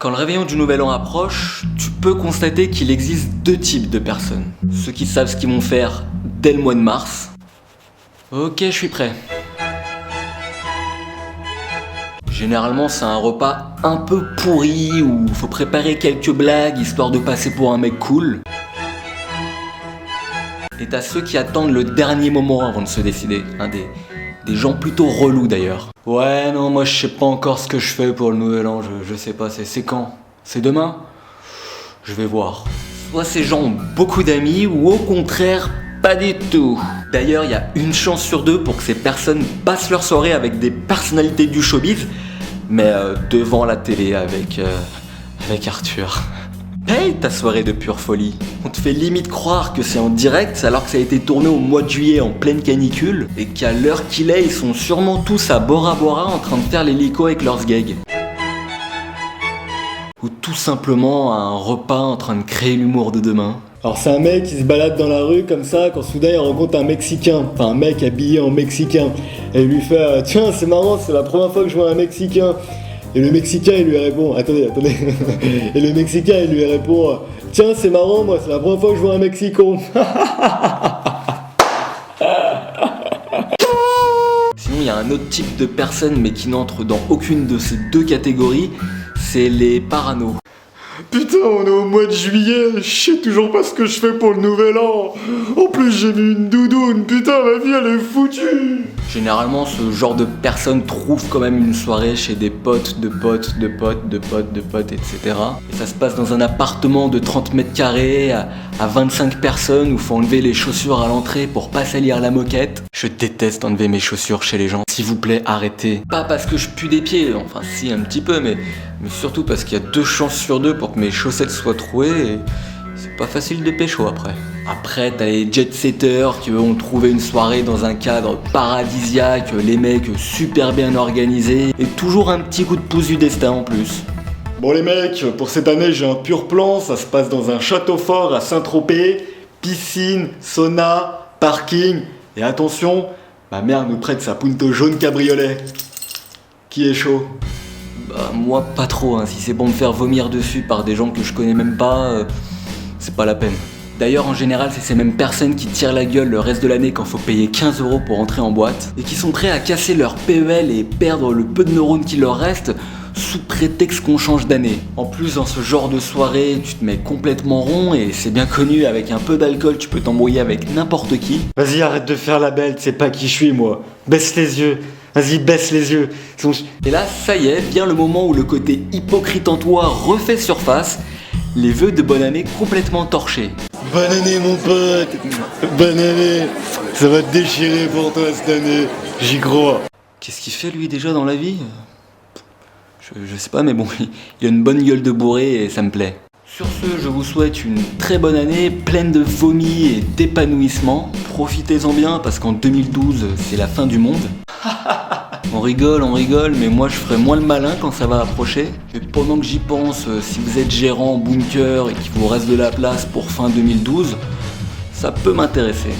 Quand le réveillon du Nouvel An approche, tu peux constater qu'il existe deux types de personnes. Ceux qui savent ce qu'ils vont faire dès le mois de mars. Ok, je suis prêt. Généralement, c'est un repas un peu pourri où il faut préparer quelques blagues histoire de passer pour un mec cool. Et t'as ceux qui attendent le dernier moment avant de se décider. Des gens plutôt relous d'ailleurs. Ouais, non, moi je sais pas encore ce que je fais pour le Nouvel An, je sais pas, c'est quand? C'est demain? Je vais voir. Soit ces gens ont beaucoup d'amis ou au contraire, pas du tout. D'ailleurs, il y a une chance sur deux pour que ces personnes passent leur soirée avec des personnalités du showbiz, mais devant la télé avec Arthur. Hey, ta soirée de pure folie. On te fait limite croire que c'est en direct alors que ça a été tourné au mois de juillet en pleine canicule et qu'à l'heure qu'il est, ils sont sûrement tous à Bora Bora en train de faire l'hélico avec leurs gags. Ou tout simplement à un repas en train de créer l'humour de demain. Alors c'est un mec qui se balade dans la rue comme ça quand soudain il rencontre un Mexicain, enfin un mec habillé en Mexicain. Et il lui fait tiens c'est marrant, c'est la première fois que je vois un Mexicain. Et le Mexicain il lui répond, attendez. Et le Mexicain il lui répond, tiens c'est marrant, moi c'est la première fois que je vois un Mexicain. Sinon il y a un autre type de personne mais qui n'entre dans aucune de ces deux catégories, c'est les paranos. Putain, on est au mois de juillet, je sais toujours pas ce que je fais pour le Nouvel An. En plus j'ai mis une doudoune, putain ma vie elle est foutue. Généralement, ce genre de personnes trouve quand même une soirée chez des potes, etc. Et ça se passe dans un appartement de 30 mètres carrés à 25 personnes où faut enlever les chaussures à l'entrée pour pas salir la moquette. Je déteste enlever mes chaussures chez les gens. S'il vous plaît, arrêtez. Pas parce que je pue des pieds, enfin si un petit peu, mais surtout parce qu'il y a 2 chances sur 2 pour que mes chaussettes soient trouées et c'est pas facile de pécho après. Après, t'as les jet-setters qui eux ont trouvé une soirée dans un cadre paradisiaque, les mecs super bien organisés, et toujours un petit coup de pouce du destin en plus. Bon les mecs, pour cette année j'ai un pur plan, ça se passe dans un château fort à Saint-Tropez, piscine, sauna, parking, et attention, ma mère nous prête sa Punto jaune cabriolet. Qui est chaud? Bah moi pas trop, hein. Si c'est pour me faire vomir dessus par des gens que je connais même pas, c'est pas la peine. D'ailleurs, en général, c'est ces mêmes personnes qui tirent la gueule le reste de l'année quand faut payer 15 € pour entrer en boîte et qui sont prêts à casser leur PEL et perdre le peu de neurones qui leur reste sous prétexte qu'on change d'année. En plus, dans ce genre de soirée, tu te mets complètement rond et c'est bien connu, avec un peu d'alcool, tu peux t'embrouiller avec n'importe qui. Vas-y, arrête de faire la belle, tu sais pas qui je suis moi. Baisse les yeux. Vas-y, baisse les yeux. Et là, ça y est, vient le moment où le côté hypocrite en toi refait surface, les vœux de bonne année complètement torchés. Bonne année mon pote, bonne année, ça va te déchirer pour toi cette année, j'y crois. Qu'est-ce qu'il fait lui déjà dans la vie? Je sais pas mais bon, il a une bonne gueule de bourré et ça me plaît. Sur ce, je vous souhaite une très bonne année, pleine de vomi et d'épanouissement. Profitez-en bien parce qu'en 2012, c'est la fin du monde. On rigole, mais moi je ferai moins le malin quand ça va approcher. Et pendant que j'y pense, si vous êtes gérant en bunker et qu'il vous reste de la place pour fin 2012, ça peut m'intéresser.